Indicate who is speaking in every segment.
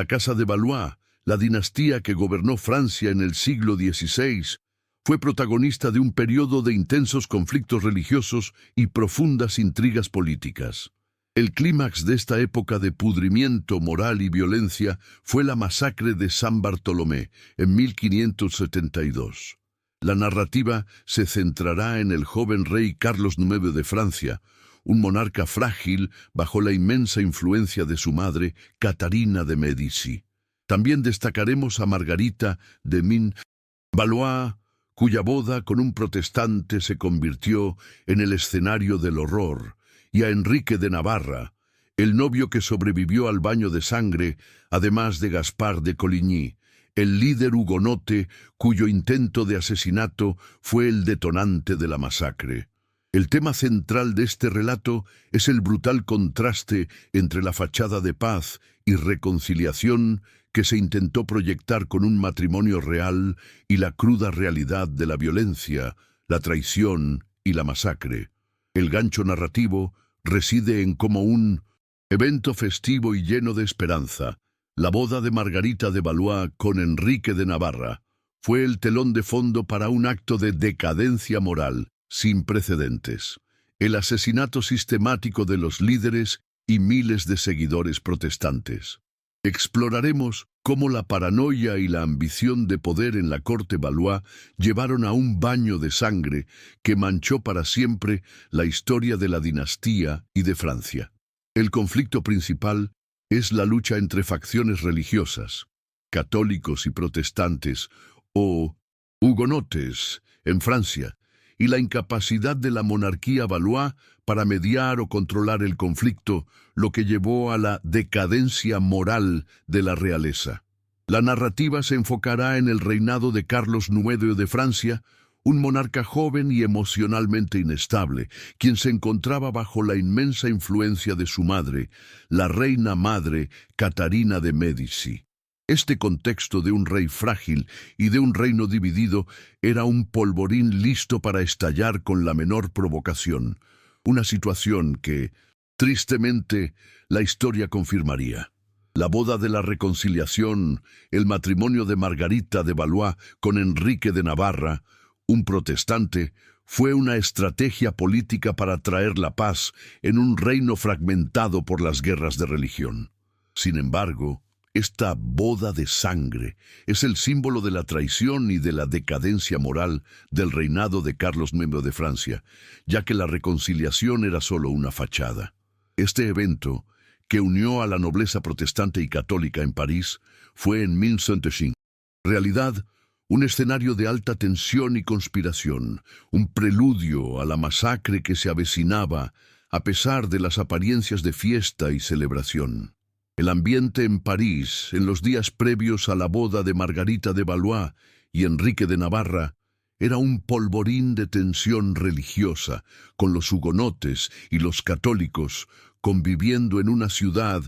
Speaker 1: La Casa de Valois, la dinastía que gobernó Francia en el siglo XVI, fue protagonista de un periodo de intensos conflictos religiosos y profundas intrigas políticas. El clímax de esta época de pudrimiento moral y violencia fue la masacre de San Bartolomé en 1572. La narrativa se centrará en el joven rey Carlos IX de Francia, un monarca frágil bajo la inmensa influencia de su madre, Catarina de Medici. También destacaremos a Margarita de Valois, cuya boda con un protestante se convirtió en el escenario del horror, y a Enrique de Navarra, el novio que sobrevivió al baño de sangre, además de Gaspar de Coligny, el líder hugonote cuyo intento de asesinato fue el detonante de la masacre. El tema central de este relato es el brutal contraste entre la fachada de paz y reconciliación que se intentó proyectar con un matrimonio real y la cruda realidad de la violencia, la traición y la masacre. El gancho narrativo reside en cómo un evento festivo y lleno de esperanza, la boda de Margarita de Valois con Enrique de Navarra, fue el telón de fondo para un acto de decadencia moral sin precedentes, el asesinato sistemático de los líderes y miles de seguidores protestantes. Exploraremos cómo la paranoia y la ambición de poder en la corte Valois llevaron a un baño de sangre que manchó para siempre la historia de la dinastía y de Francia. El conflicto principal es la lucha entre facciones religiosas, católicos y protestantes, o hugonotes, en Francia, y la incapacidad de la monarquía Valois para mediar o controlar el conflicto, lo que llevó a la decadencia moral de la realeza. La narrativa se enfocará en el reinado de Carlos IX de Francia, un monarca joven y emocionalmente inestable, quien se encontraba bajo la inmensa influencia de su madre, la reina madre Catarina de Medici. Este contexto de un rey frágil y de un reino dividido era un polvorín listo para estallar con la menor provocación, una situación que, tristemente, la historia confirmaría. La boda de la reconciliación, el matrimonio de Margarita de Valois con Enrique de Navarra, un protestante, fue una estrategia política para traer la paz en un reino fragmentado por las guerras de religión. Sin embargo, esta boda de sangre es el símbolo de la traición y de la decadencia moral del reinado de Carlos IX de Francia, ya que la reconciliación era solo una fachada. Este evento, que unió a la nobleza protestante y católica en París, fue en 1505. En realidad, un escenario de alta tensión y conspiración, un preludio a la masacre que se avecinaba a pesar de las apariencias de fiesta y celebración. El ambiente en París, en los días previos a la boda de Margarita de Valois y Enrique de Navarra, era un polvorín de tensión religiosa, con los hugonotes y los católicos conviviendo en una ciudad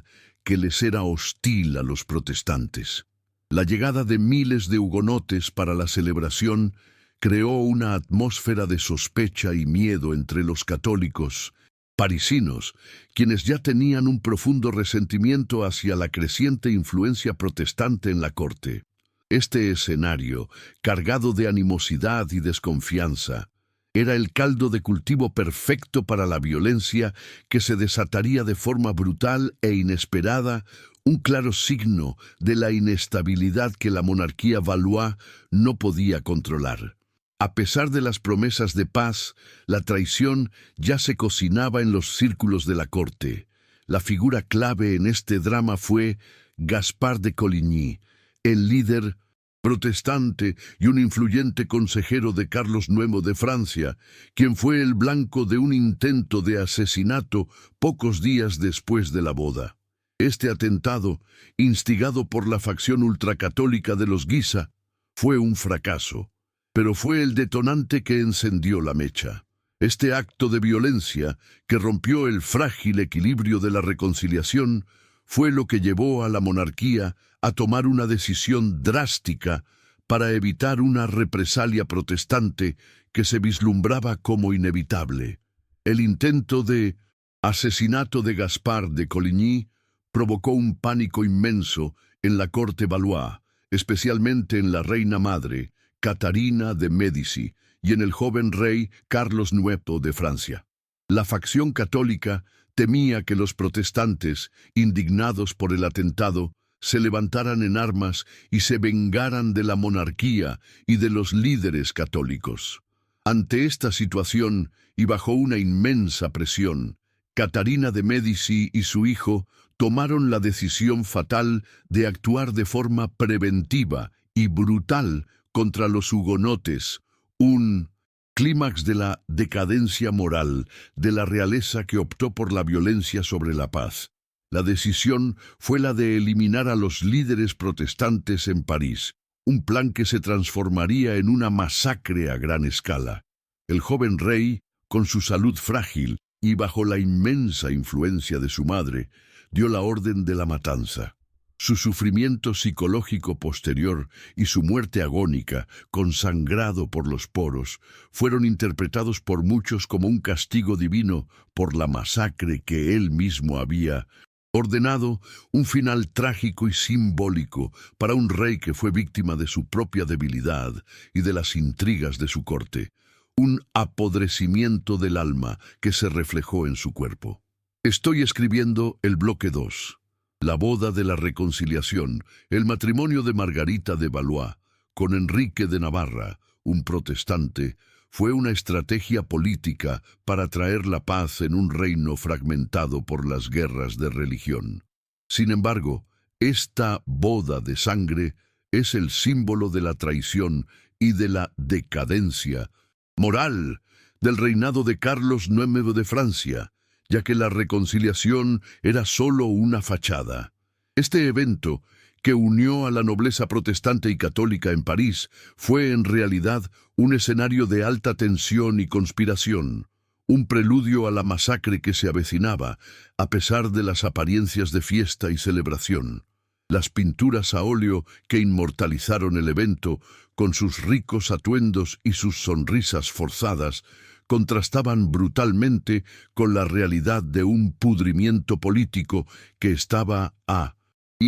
Speaker 1: que les era hostil a los protestantes. La llegada de miles de hugonotes para la celebración creó una atmósfera de sospecha y miedo entre los católicos parisinos, quienes ya tenían un profundo resentimiento hacia la creciente influencia protestante en la corte. Este escenario, cargado de animosidad y desconfianza, era el caldo de cultivo perfecto para la violencia que se desataría de forma brutal e inesperada, un claro signo de la inestabilidad que la monarquía Valois no podía controlar. A pesar de las promesas de paz, la traición ya se cocinaba en los círculos de la corte. La figura clave en este drama fue Gaspar de Coligny, el líder protestante y un influyente consejero de Carlos IX de Francia, quien fue el blanco de un intento de asesinato pocos días después de la boda. Este atentado, instigado por la facción ultracatólica de los Guisa, fue un fracaso, pero fue el detonante que encendió la mecha. Este acto de violencia, que rompió el frágil equilibrio de la reconciliación, fue lo que llevó a la monarquía a tomar una decisión drástica para evitar una represalia protestante que se vislumbraba como inevitable. El intento de asesinato de Gaspar de Coligny provocó un pánico inmenso en la corte Valois, especialmente en la reina madre, Catarina de Médici, y en el joven rey Carlos IX de Francia. La facción católica temía que los protestantes, indignados por el atentado, se levantaran en armas y se vengaran de la monarquía y de los líderes católicos. Ante esta situación, y bajo una inmensa presión, Catarina de Médici y su hijo tomaron la decisión fatal de actuar de forma preventiva y brutal contra los hugonotes, un clímax de la decadencia moral de la realeza que optó por la violencia sobre la paz. La decisión fue la de eliminar a los líderes protestantes en París, un plan que se transformaría en una masacre a gran escala. El joven rey, con su salud frágil y bajo la inmensa influencia de su madre, dio la orden de la matanza. Su sufrimiento psicológico posterior y su muerte agónica, consangrado por los poros, fueron interpretados por muchos como un castigo divino por la masacre que él mismo había ordenado, un final trágico y simbólico para un rey que fue víctima de su propia debilidad y de las intrigas de su corte, un apodrecimiento del alma que se reflejó en su cuerpo. Estoy escribiendo el bloque 2. La boda de la reconciliación, el matrimonio de Margarita de Valois con Enrique de Navarra, un protestante, fue una estrategia política para traer la paz en un reino fragmentado por las guerras de religión. Sin embargo, esta boda de sangre es el símbolo de la traición y de la decadencia moral del reinado de Carlos IX de Francia, ya que la reconciliación era solo una fachada. Este evento, que unió a la nobleza protestante y católica en París, fue en realidad un escenario de alta tensión y conspiración, un preludio a la masacre que se avecinaba, a pesar de las apariencias de fiesta y celebración. Las pinturas a óleo que inmortalizaron el evento, con sus ricos atuendos y sus sonrisas forzadas, contrastaban brutalmente con la realidad de un pudrimiento político que estaba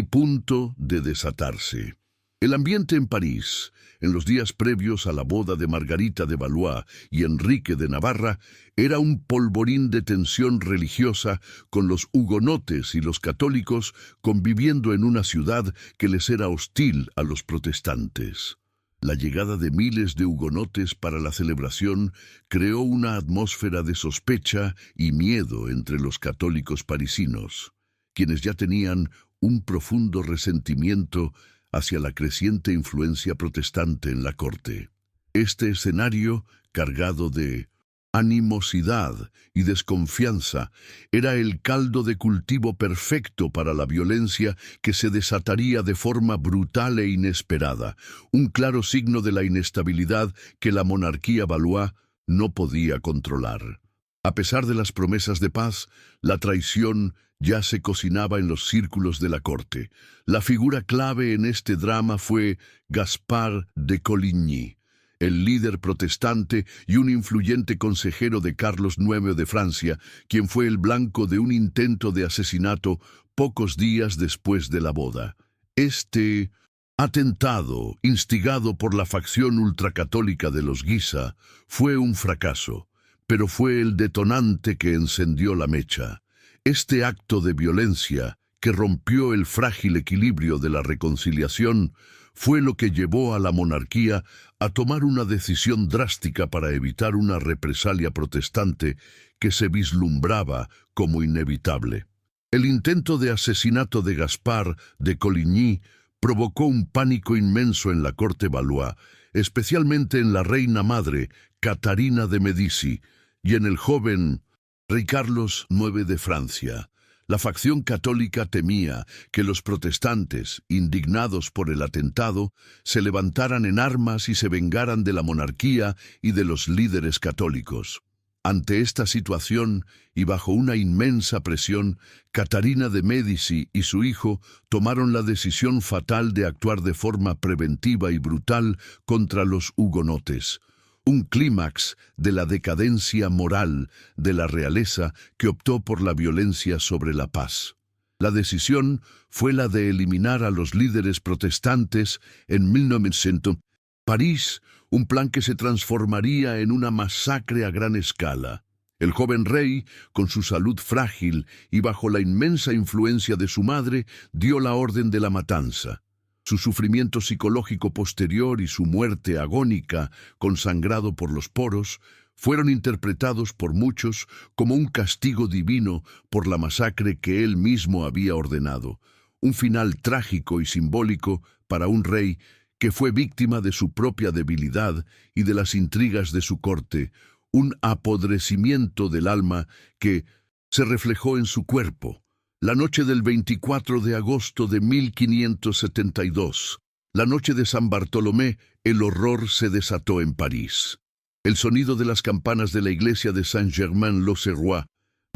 Speaker 1: punto de desatarse. El ambiente en París, en los días previos a la boda de Margarita de Valois y Enrique de Navarra, era un polvorín de tensión religiosa, con los hugonotes y los católicos conviviendo en una ciudad que les era hostil a los protestantes. La llegada de miles de hugonotes para la celebración creó una atmósfera de sospecha y miedo entre los católicos parisinos, quienes ya tenían un profundo resentimiento hacia la creciente influencia protestante en la corte. Este escenario, cargado de animosidad y desconfianza, era el caldo de cultivo perfecto para la violencia que se desataría de forma brutal e inesperada, un claro signo de la inestabilidad que la monarquía Valois no podía controlar. A pesar de las promesas de paz, la traición ya se cocinaba en los círculos de la corte. La figura clave en este drama fue Gaspard de Coligny, el líder protestante y un influyente consejero de Carlos IX de Francia, quien fue el blanco de un intento de asesinato pocos días después de la boda. Este atentado, instigado por la facción ultracatólica de los Guisa, fue un fracaso, pero fue el detonante que encendió la mecha. Este acto de violencia, que rompió el frágil equilibrio de la reconciliación, fue lo que llevó a la monarquía a tomar una decisión drástica para evitar una represalia protestante que se vislumbraba como inevitable. El intento de asesinato de Gaspard de Coligny provocó un pánico inmenso en la corte Valois, especialmente en la reina madre, Catarina de Médici, y en el joven rey Carlos IX de Francia. La facción católica temía que los protestantes, indignados por el atentado, se levantaran en armas y se vengaran de la monarquía y de los líderes católicos. Ante esta situación, y bajo una inmensa presión, Catarina de Médici y su hijo tomaron la decisión fatal de actuar de forma preventiva y brutal contra los hugonotes, un clímax de la decadencia moral de la realeza que optó por la violencia sobre la paz. La decisión fue la de eliminar a los líderes protestantes en 1900. París, un plan que se transformaría en una masacre a gran escala. El joven rey, con su salud frágil y bajo la inmensa influencia de su madre, dio la orden de la matanza. Su sufrimiento psicológico posterior y su muerte agónica, consangrado por los poros, fueron interpretados por muchos como un castigo divino por la masacre que él mismo había ordenado, un final trágico y simbólico para un rey que fue víctima de su propia debilidad y de las intrigas de su corte, un apodrecimiento del alma que se reflejó en su cuerpo. La noche del 24 de agosto de 1572, la noche de San Bartolomé, el horror se desató en París. El sonido de las campanas de la iglesia de Saint-Germain-l'Auxerrois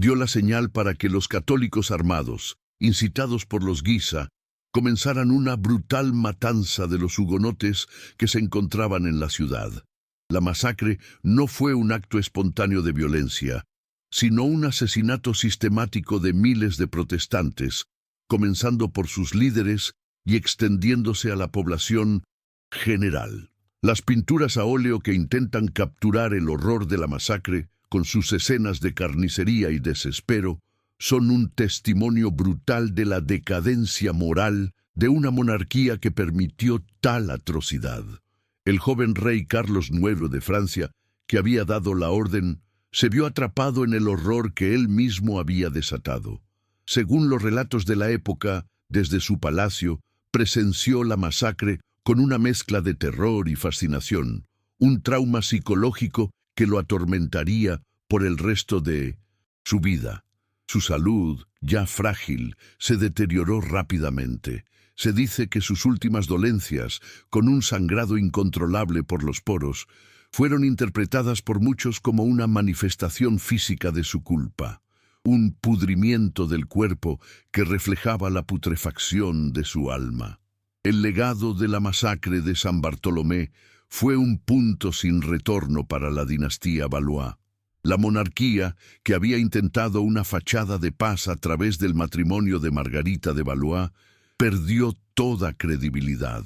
Speaker 1: dio la señal para que los católicos armados, incitados por los Guisa, comenzaran una brutal matanza de los hugonotes que se encontraban en la ciudad. La masacre no fue un acto espontáneo de violencia, sino un asesinato sistemático de miles de protestantes, comenzando por sus líderes y extendiéndose a la población general. Las pinturas a óleo que intentan capturar el horror de la masacre, con sus escenas de carnicería y desespero, son un testimonio brutal de la decadencia moral de una monarquía que permitió tal atrocidad. El joven rey Carlos IX de Francia, que había dado la orden, se vio atrapado en el horror que él mismo había desatado. Según los relatos de la época, desde su palacio, presenció la masacre con una mezcla de terror y fascinación, un trauma psicológico que lo atormentaría por el resto de su vida. Su salud, ya frágil, se deterioró rápidamente. Se dice que sus últimas dolencias, con un sangrado incontrolable por los poros, fueron interpretadas por muchos como una manifestación física de su culpa, un pudrimiento del cuerpo que reflejaba la putrefacción de su alma. El legado de la masacre de San Bartolomé fue un punto sin retorno para la dinastía Valois. La monarquía, que había intentado una fachada de paz a través del matrimonio de Margarita de Valois, perdió toda credibilidad.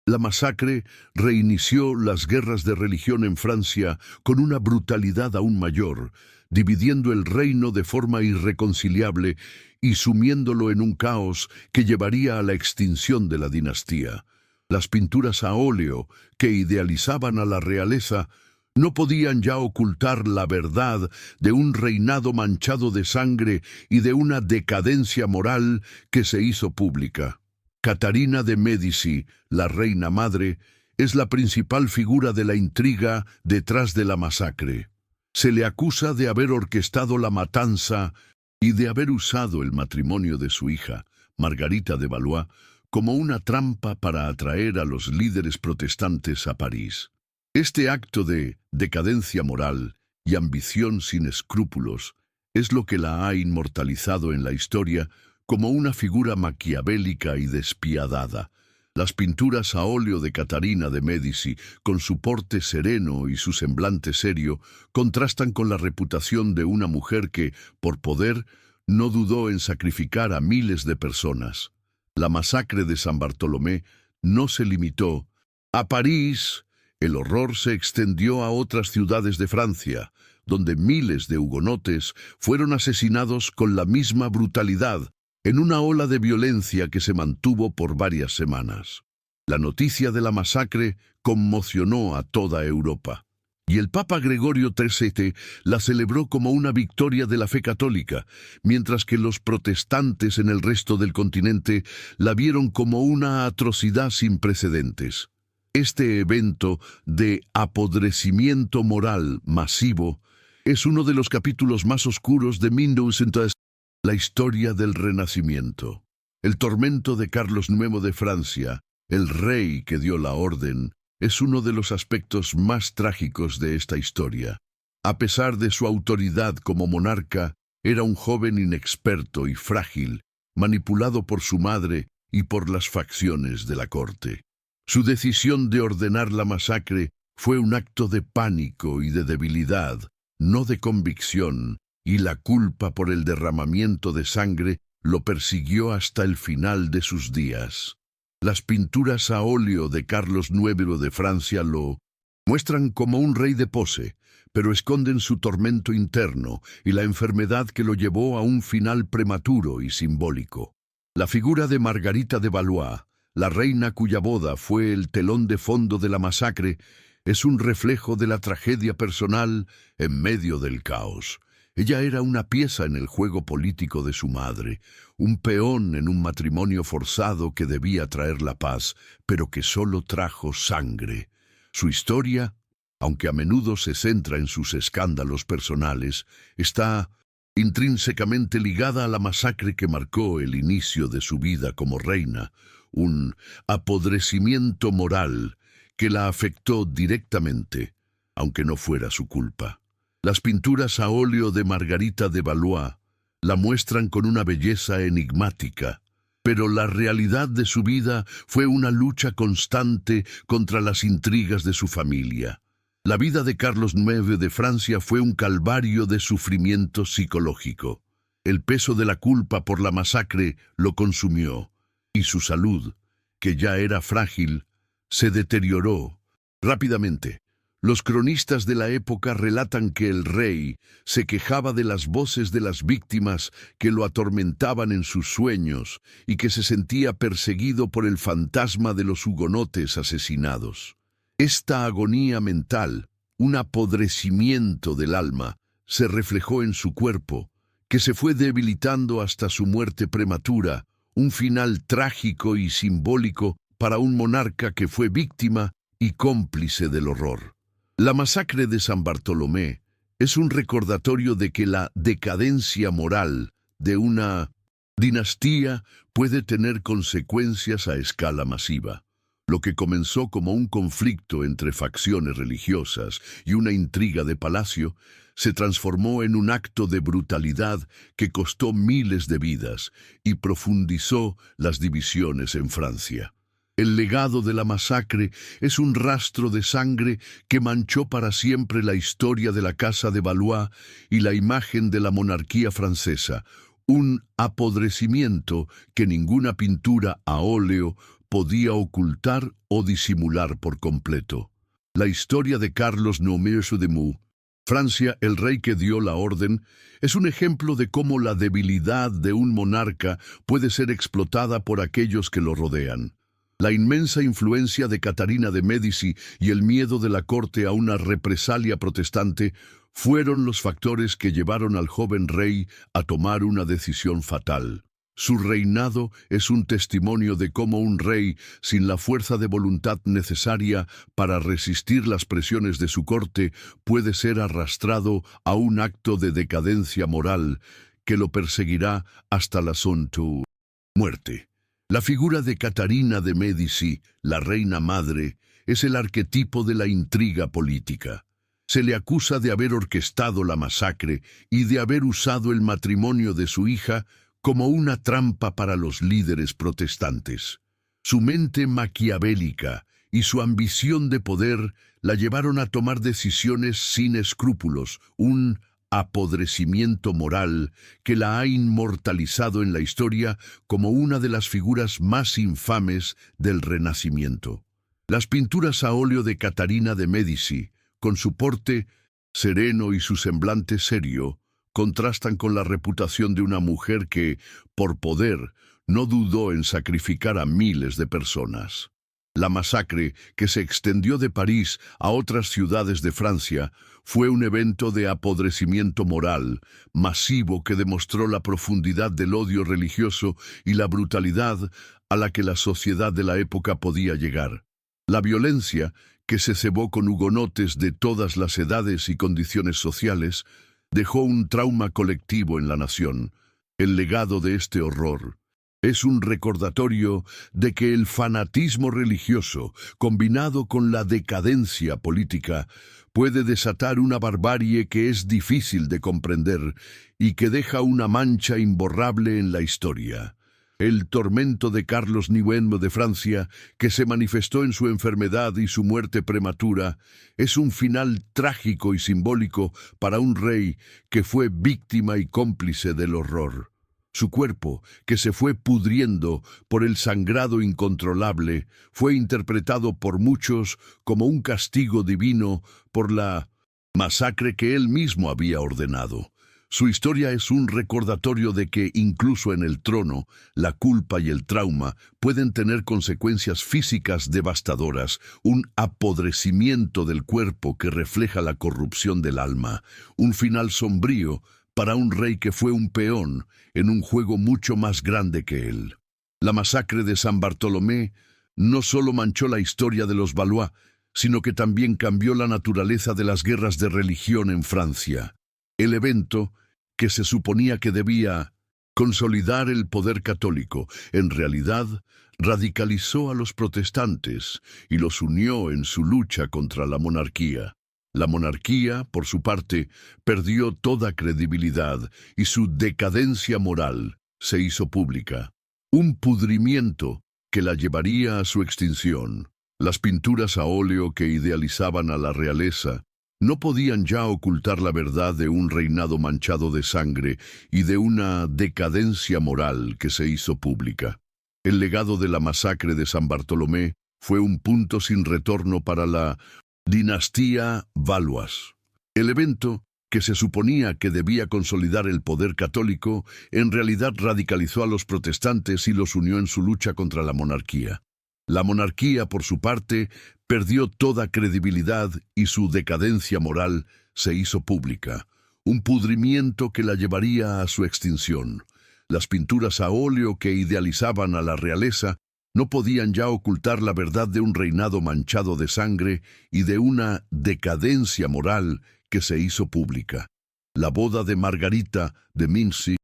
Speaker 1: La masacre reinició las guerras de religión en Francia con una brutalidad aún mayor, dividiendo el reino de forma irreconciliable y sumiéndolo en un caos que llevaría a la extinción de la dinastía. Las pinturas a óleo, que idealizaban a la realeza, no podían ya ocultar la verdad de un reinado manchado de sangre y de una decadencia moral que se hizo pública. Catarina de Médici, la reina madre, es la principal figura de la intriga detrás de la masacre. Se le acusa de haber orquestado la matanza y de haber usado el matrimonio de su hija, Margarita de Valois, como una trampa para atraer a los líderes protestantes a París. Este acto de decadencia moral y ambición sin escrúpulos es lo que la ha inmortalizado en la historia como una figura maquiavélica y despiadada. Las pinturas a óleo de Catarina de Médici, con su porte sereno y su semblante serio, contrastan con la reputación de una mujer que, por poder, no dudó en sacrificar a miles de personas. La masacre de San Bartolomé no se limitó a París. El horror se extendió a otras ciudades de Francia, donde miles de hugonotes fueron asesinados con la misma brutalidad, en una ola de violencia que se mantuvo por varias semanas. La noticia de la masacre conmocionó a toda Europa, y el Papa Gregorio XIII la celebró como una victoria de la fe católica, mientras que los protestantes en el resto del continente la vieron como una atrocidad sin precedentes. Este evento de apodrecimiento moral masivo es uno de los capítulos más oscuros de 1900. La historia del Renacimiento. El tormento de Carlos IX de Francia, el rey que dio la orden, es uno de los aspectos más trágicos de esta historia. A pesar de su autoridad como monarca, era un joven inexperto y frágil, manipulado por su madre y por las facciones de la corte. Su decisión de ordenar la masacre fue un acto de pánico y de debilidad, no de convicción, y la culpa por el derramamiento de sangre lo persiguió hasta el final de sus días. Las pinturas a óleo de Carlos IX de Francia lo muestran como un rey de pose, pero esconden su tormento interno y la enfermedad que lo llevó a un final prematuro y simbólico. La figura de Margarita de Valois, la reina cuya boda fue el telón de fondo de la masacre, es un reflejo de la tragedia personal en medio del caos. Ella era una pieza en el juego político de su madre, un peón en un matrimonio forzado que debía traer la paz, pero que solo trajo sangre. Su historia, aunque a menudo se centra en sus escándalos personales, está intrínsecamente ligada a la masacre que marcó el inicio de su vida como reina, un apodrecimiento moral que la afectó directamente, aunque no fuera su culpa. Las pinturas a óleo de Margarita de Valois la muestran con una belleza enigmática, pero la realidad de su vida fue una lucha constante contra las intrigas de su familia. La vida de Carlos IX de Francia fue un calvario de sufrimiento psicológico. El peso de la culpa por la masacre lo consumió, y su salud, que ya era frágil, se deterioró rápidamente. Los cronistas de la época relatan que el rey se quejaba de las voces de las víctimas que lo atormentaban en sus sueños y que se sentía perseguido por el fantasma de los hugonotes asesinados. Esta agonía mental, un apodrecimiento del alma, se reflejó en su cuerpo, que se fue debilitando hasta su muerte prematura, un final trágico y simbólico para un monarca que fue víctima y cómplice del horror. La masacre de San Bartolomé es un recordatorio de que la decadencia moral de una dinastía puede tener consecuencias a escala masiva. Lo que comenzó como un conflicto entre facciones religiosas y una intriga de palacio, se transformó en un acto de brutalidad que costó miles de vidas y profundizó las divisiones en Francia. El legado de la masacre es un rastro de sangre que manchó para siempre la historia de la Casa de Valois y la imagen de la monarquía francesa, un apodrecimiento que ninguna pintura a óleo podía ocultar o disimular por completo. La historia de Carlos IX de Mou, Francia, el rey que dio la orden, es un ejemplo de cómo la debilidad de un monarca puede ser explotada por aquellos que lo rodean. La inmensa influencia de Catarina de Médici y el miedo de la corte a una represalia protestante fueron los factores que llevaron al joven rey a tomar una decisión fatal. Su reinado es un testimonio de cómo un rey, sin la fuerza de voluntad necesaria para resistir las presiones de su corte, puede ser arrastrado a un acto de decadencia moral que lo perseguirá hasta la su muerte. La figura de Catarina de Médici, la reina madre, es el arquetipo de la intriga política. Se le acusa de haber orquestado la masacre y de haber usado el matrimonio de su hija como una trampa para los líderes protestantes. Su mente maquiavélica y su ambición de poder la llevaron a tomar decisiones sin escrúpulos, un apodrecimiento moral que la ha inmortalizado en la historia como una de las figuras más infames del Renacimiento. Las pinturas a óleo de Catarina de Médici, con su porte sereno y su semblante serio, contrastan con la reputación de una mujer que, por poder, no dudó en sacrificar a miles de personas. La masacre, que se extendió de París a otras ciudades de Francia, fue un evento de apodrecimiento moral, masivo que demostró la profundidad del odio religioso y la brutalidad a la que la sociedad de la época podía llegar. La violencia, que se cebó con hugonotes de todas las edades y condiciones sociales, dejó un trauma colectivo en la nación. El legado de este horror es un recordatorio de que el fanatismo religioso, combinado con la decadencia política, puede desatar una barbarie que es difícil de comprender y que deja una mancha imborrable en la historia. El tormento de Carlos IX de Francia, que se manifestó en su enfermedad y su muerte prematura, es un final trágico y simbólico para un rey que fue víctima y cómplice del horror. Su cuerpo, que se fue pudriendo por el sangrado incontrolable, fue interpretado por muchos como un castigo divino por la masacre que él mismo había ordenado. Su historia es un recordatorio de que incluso en el trono, la culpa y el trauma pueden tener consecuencias físicas devastadoras, un apodrecimiento del cuerpo que refleja la corrupción del alma, un final sombrío para un rey que fue un peón en un juego mucho más grande que él. La masacre de San Bartolomé no solo manchó la historia de los Valois, sino que también cambió la naturaleza de las guerras de religión en Francia. El evento, que se suponía que debía consolidar el poder católico, en realidad radicalizó a los protestantes y los unió en su lucha contra la monarquía. La monarquía, por su parte, perdió toda credibilidad y su decadencia moral se hizo pública. Un pudrimiento que la llevaría a su extinción. Las pinturas a óleo que idealizaban a la realeza no podían ya ocultar la verdad de un reinado manchado de sangre y de una decadencia moral que se hizo pública. El legado de la masacre de San Bartolomé fue un punto sin retorno para la dinastía Valois. El evento, que se suponía que debía consolidar el poder católico, en realidad radicalizó a los protestantes y los unió en su lucha contra la monarquía. La monarquía, por su parte, perdió toda credibilidad y su decadencia moral se hizo pública, un pudrimiento que la llevaría a su extinción. Las pinturas a óleo que idealizaban a la realeza no podían ya ocultar la verdad de un reinado manchado de sangre y de una decadencia moral que se hizo pública. La boda de Margarita de Mincy,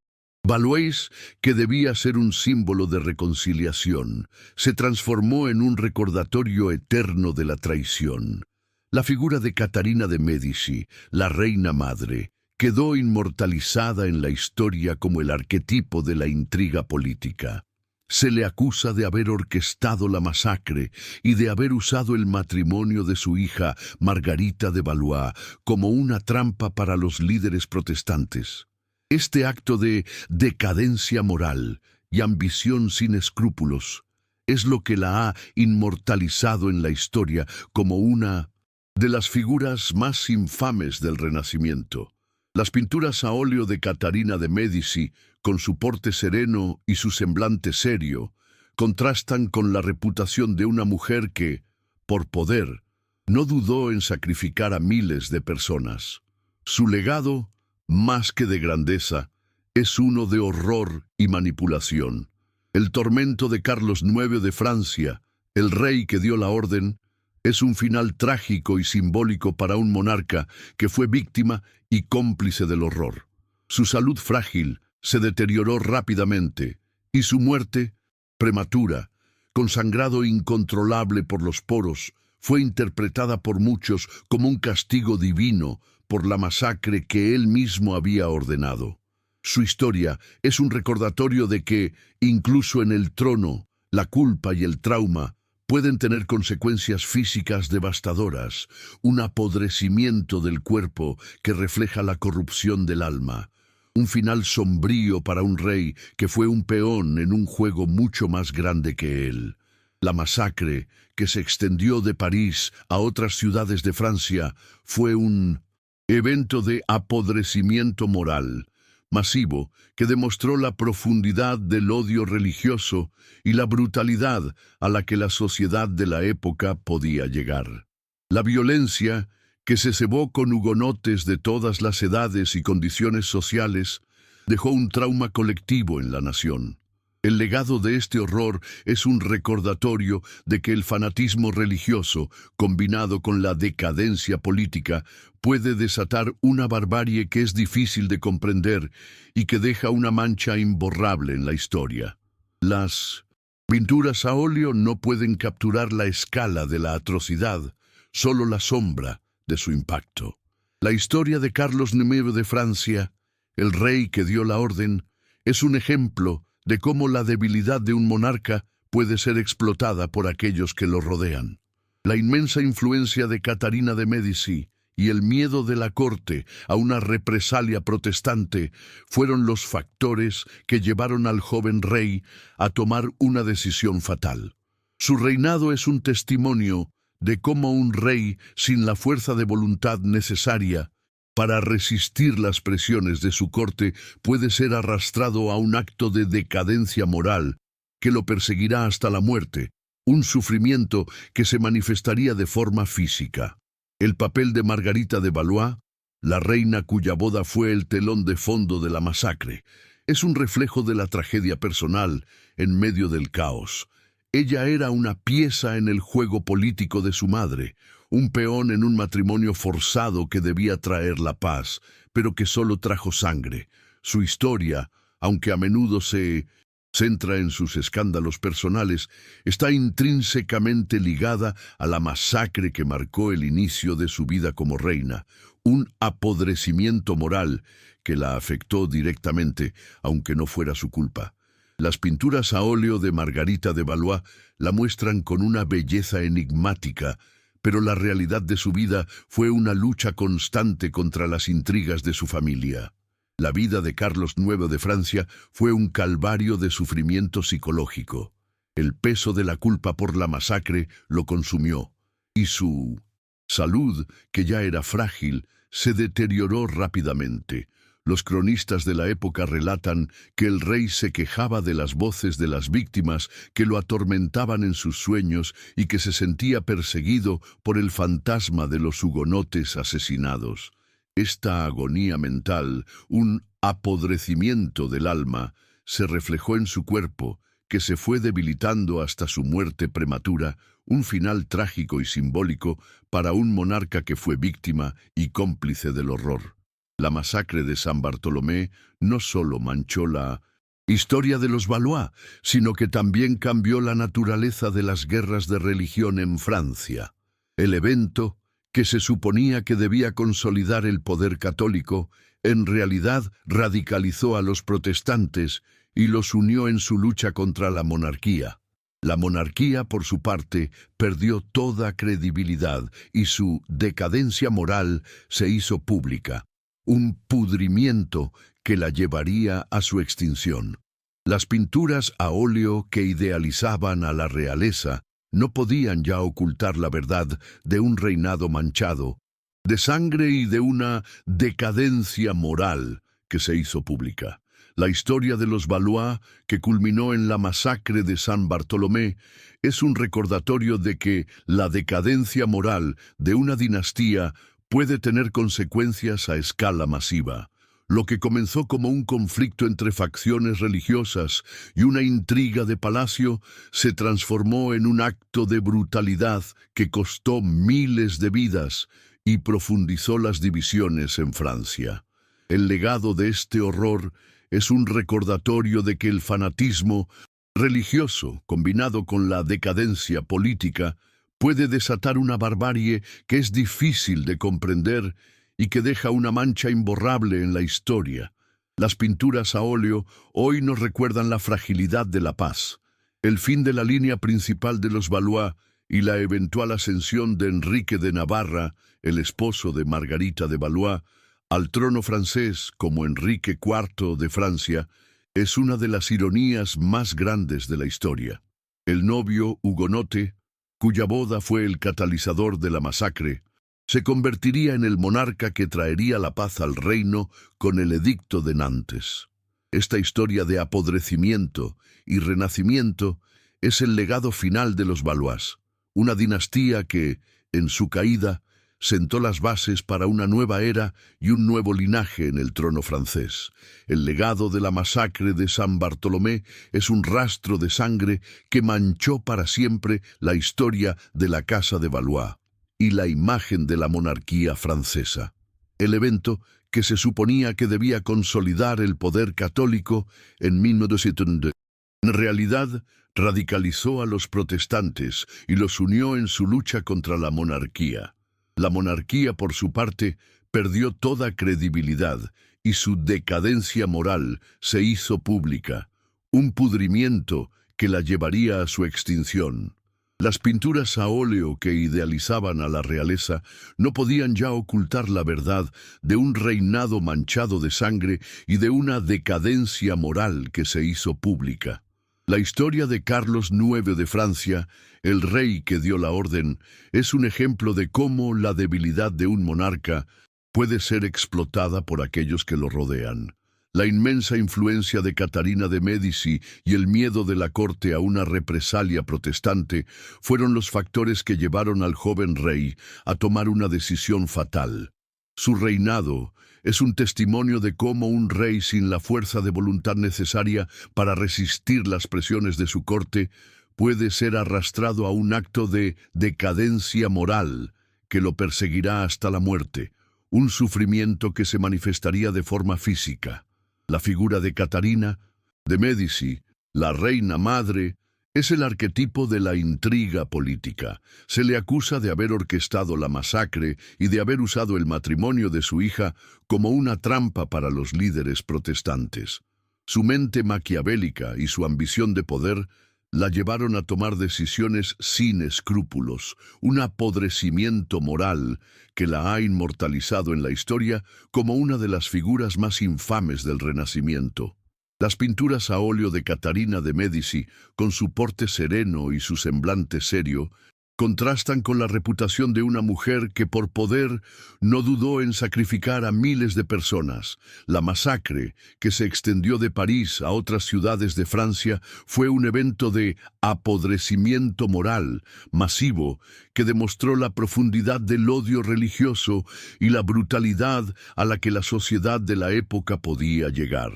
Speaker 1: Valois, que debía ser un símbolo de reconciliación, se transformó en un recordatorio eterno de la traición. La figura de Catarina de Médici, la reina madre, quedó inmortalizada en la historia como el arquetipo de la intriga política. Se le acusa de haber orquestado la masacre y de haber usado el matrimonio de su hija, Margarita de Valois, como una trampa para los líderes protestantes. Este acto de decadencia moral y ambición sin escrúpulos es lo que la ha inmortalizado en la historia como una de las figuras más infames del Renacimiento. Las pinturas a óleo de Catarina de Médici, con su porte sereno y su semblante serio, contrastan con la reputación de una mujer que, por poder, no dudó en sacrificar a miles de personas. Su legado, más que de grandeza, es uno de horror y manipulación. El tormento de Carlos IX de Francia, el rey que dio la orden, es un final trágico y simbólico para un monarca que fue víctima y cómplice del horror. Su salud frágil se deterioró rápidamente y su muerte, prematura, con sangrado incontrolable por los poros, fue interpretada por muchos como un castigo divino por la masacre que él mismo había ordenado. Su historia es un recordatorio de que, incluso en el trono, la culpa y el trauma pueden tener consecuencias físicas devastadoras, un apodrecimiento del cuerpo que refleja la corrupción del alma, un final sombrío para un rey que fue un peón en un juego mucho más grande que él. La masacre, que se extendió de París a otras ciudades de Francia, fue un evento de apodrecimiento moral masivo que demostró la profundidad del odio religioso y la brutalidad a la que la sociedad de la época podía llegar. La violencia, que se cebó con hugonotes de todas las edades y condiciones sociales, dejó un trauma colectivo en la nación. El legado de este horror es un recordatorio de que el fanatismo religioso, combinado con la decadencia política, puede desatar una barbarie que es difícil de comprender y que deja una mancha imborrable en la historia. Las pinturas a óleo no pueden capturar la escala de la atrocidad, solo la sombra de su impacto. La historia de Carlos IX de Francia, el rey que dio la orden, es un ejemplo de cómo la debilidad de un monarca puede ser explotada por aquellos que lo rodean. La inmensa influencia de Catarina de Médici y el miedo de la corte a una represalia protestante fueron los factores que llevaron al joven rey a tomar una decisión fatal. Su reinado es un testimonio de cómo un rey, sin la fuerza de voluntad necesaria para resistir las presiones de su corte, puede ser arrastrado a un acto de decadencia moral que lo perseguirá hasta la muerte, un sufrimiento que se manifestaría de forma física. El papel de Margarita de Valois, la reina cuya boda fue el telón de fondo de la masacre, es un reflejo de la tragedia personal en medio del caos. Ella era una pieza en el juego político de su madre, un peón en un matrimonio forzado que debía traer la paz, pero que solo trajo sangre. Su historia, aunque a menudo se centra en sus escándalos personales, está intrínsecamente ligada a la masacre que marcó el inicio de su vida como reina, un apodrecimiento moral que la afectó directamente, aunque no fuera su culpa. Las pinturas a óleo de Margarita de Valois la muestran con una belleza enigmática, pero la realidad de su vida fue una lucha constante contra las intrigas de su familia. La vida de Carlos IX de Francia fue un calvario de sufrimiento psicológico. El peso de la culpa por la masacre lo consumió, y su salud, que ya era frágil, se deterioró rápidamente. Los cronistas de la época relatan que el rey se quejaba de las voces de las víctimas que lo atormentaban en sus sueños y que se sentía perseguido por el fantasma de los hugonotes asesinados. Esta agonía mental, un apodrecimiento del alma, se reflejó en su cuerpo, que se fue debilitando hasta su muerte prematura, un final trágico y simbólico para un monarca que fue víctima y cómplice del horror. La masacre de San Bartolomé no solo manchó la historia de los Valois, sino que también cambió la naturaleza de las guerras de religión en Francia. El evento, que se suponía que debía consolidar el poder católico, en realidad radicalizó a los protestantes y los unió en su lucha contra la monarquía. La monarquía, por su parte, perdió toda credibilidad y su decadencia moral se hizo pública, un pudrimiento que la llevaría a su extinción. Las pinturas a óleo que idealizaban a la realeza no podían ya ocultar la verdad de un reinado manchado de sangre y de una decadencia moral que se hizo pública. La historia de los Valois, que culminó en la masacre de San Bartolomé, es un recordatorio de que la decadencia moral de una dinastía puede tener consecuencias a escala masiva. Lo que comenzó como un conflicto entre facciones religiosas y una intriga de palacio se transformó en un acto de brutalidad que costó miles de vidas y profundizó las divisiones en Francia. El legado de este horror es un recordatorio de que el fanatismo religioso, combinado con la decadencia política, puede desatar una barbarie que es difícil de comprender y que deja una mancha imborrable en la historia. Las pinturas a óleo hoy nos recuerdan la fragilidad de la paz, el fin de la línea principal de los Valois y la eventual ascensión de Enrique de Navarra, el esposo de Margarita de Valois, al trono francés como Enrique IV de Francia, es una de las ironías más grandes de la historia. El novio hugonote, cuya boda fue el catalizador de la masacre, se convertiría en el monarca que traería la paz al reino con el Edicto de Nantes. Esta historia de apodrecimiento y renacimiento es el legado final de los Valois, una dinastía que, en su caída, sentó las bases para una nueva era y un nuevo linaje en el trono francés. El legado de la masacre de San Bartolomé es un rastro de sangre que manchó para siempre la historia de la Casa de Valois y la imagen de la monarquía francesa. El evento, que se suponía que debía consolidar el poder católico en 1972, en realidad radicalizó a los protestantes y los unió en su lucha contra la monarquía. La monarquía, por su parte, perdió toda credibilidad y su decadencia moral se hizo pública, un pudrimiento que la llevaría a su extinción. Las pinturas a óleo que idealizaban a la realeza no podían ya ocultar la verdad de un reinado manchado de sangre y de una decadencia moral que se hizo pública. La historia de Carlos IX de Francia, el rey que dio la orden, es un ejemplo de cómo la debilidad de un monarca puede ser explotada por aquellos que lo rodean. La inmensa influencia de Catarina de Médici y el miedo de la corte a una represalia protestante fueron los factores que llevaron al joven rey a tomar una decisión fatal. Su reinado es un testimonio de cómo un rey sin la fuerza de voluntad necesaria para resistir las presiones de su corte puede ser arrastrado a un acto de decadencia moral que lo perseguirá hasta la muerte, un sufrimiento que se manifestaría de forma física. La figura de Catarina de Médici, la reina madre, es el arquetipo de la intriga política. Se le acusa de haber orquestado la masacre y de haber usado el matrimonio de su hija como una trampa para los líderes protestantes. Su mente maquiavélica y su ambición de poder la llevaron a tomar decisiones sin escrúpulos, un apodrecimiento moral que la ha inmortalizado en la historia como una de las figuras más infames del Renacimiento. Las pinturas a óleo de Catarina de Médici, con su porte sereno y su semblante serio, contrastan con la reputación de una mujer que por poder no dudó en sacrificar a miles de personas. La masacre, que se extendió de París a otras ciudades de Francia, fue un evento de apodrecimiento moral masivo que demostró la profundidad del odio religioso y la brutalidad a la que la sociedad de la época podía llegar.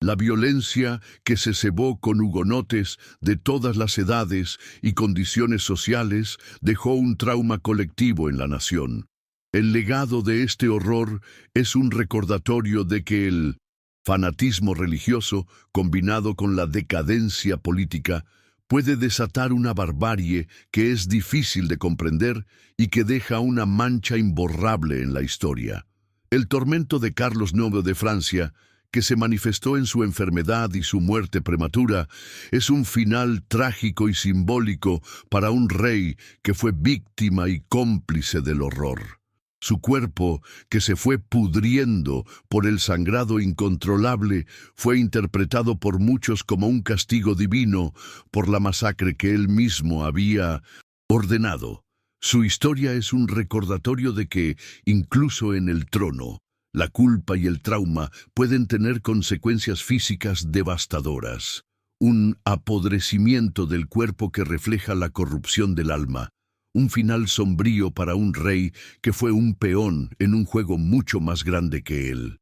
Speaker 1: La violencia que se cebó con hugonotes de todas las edades y condiciones sociales dejó un trauma colectivo en la nación. El legado de este horror es un recordatorio de que el fanatismo religioso, combinado con la decadencia política, puede desatar una barbarie que es difícil de comprender y que deja una mancha imborrable en la historia. El tormento de Carlos IX de Francia, que se manifestó en su enfermedad y su muerte prematura, es un final trágico y simbólico para un rey que fue víctima y cómplice del horror. Su cuerpo, que se fue pudriendo por el sangrado incontrolable, fue interpretado por muchos como un castigo divino por la masacre que él mismo había ordenado. Su historia es un recordatorio de que, incluso en el trono, la culpa y el trauma pueden tener consecuencias físicas devastadoras. Un apodrecimiento del cuerpo que refleja la corrupción del alma. Un final sombrío para un rey que fue un peón en un juego mucho más grande que él.